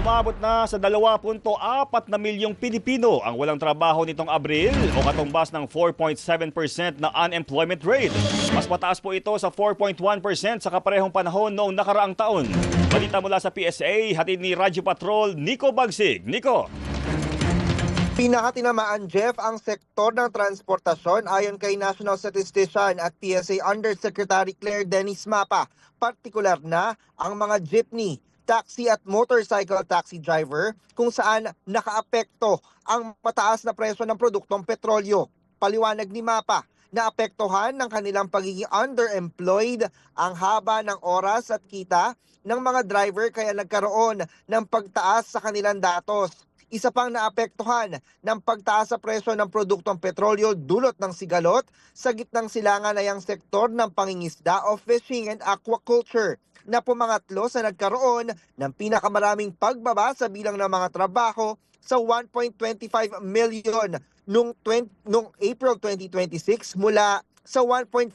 umabot na sa 2.4 na milyong Pilipino ang walang trabaho nitong Abril o katumbas ng 4.7% na unemployment rate. Mas mataas po ito sa 4.1% sa kaparehong panahon noong nakaraang taon. Balita mula sa PSA, hatid ni Radyo Patrol, Nico Bagsig. Nico. Pinakatinamaan, Jeff, ang sektor ng transportasyon ayon kay National Statistician at PSA Undersecretary Claire Dennis Mapa. Partikular na ang mga jeepney, taxi at motorcycle taxi driver kung saan nakaapekto ang mataas na presyo ng produktong petrolyo. Paliwanag ni Mapa, naapektuhan ng kanilang pagiging underemployed ang haba ng oras at kita ng mga driver kaya nagkaroon ng pagtaas sa kanilang datos. Isa pang naapektuhan ng pagtaas sa presyo ng produktong petrolyo dulot ng sigalot sa gitnang silangan ay ang sektor ng pangingisda o fishing and aquaculture na pumangatlo sa nagkaroon ng pinakamaraming pagbaba sa bilang ng mga trabaho sa 1.25 million noong April 2026 mula sa 1.41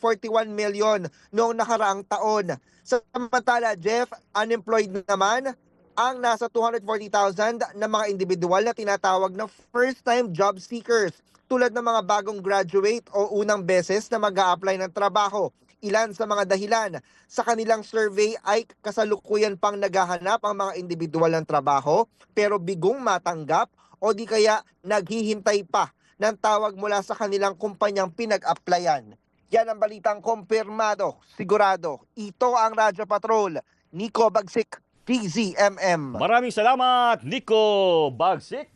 million noong nakaraang taon. Samantala, Jeff, unemployed naman ang nasa 240,000 na mga individual na tinatawag na first-time job seekers tulad ng mga bagong graduate o unang beses na mag-a-apply ng trabaho. Ilan sa mga dahilan sa kanilang survey ay kasalukuyan pang naghahanap ang mga individual ng trabaho pero bigong matanggap o di kaya naghihintay pa ng tawag mula sa kanilang kumpanyang pinag-applyan. Yan ang balitang kumpirmado, sigurado. Ito ang Radyo Patrol. Nico Bagsik, DZMM. Maraming salamat, Nico Bagsik.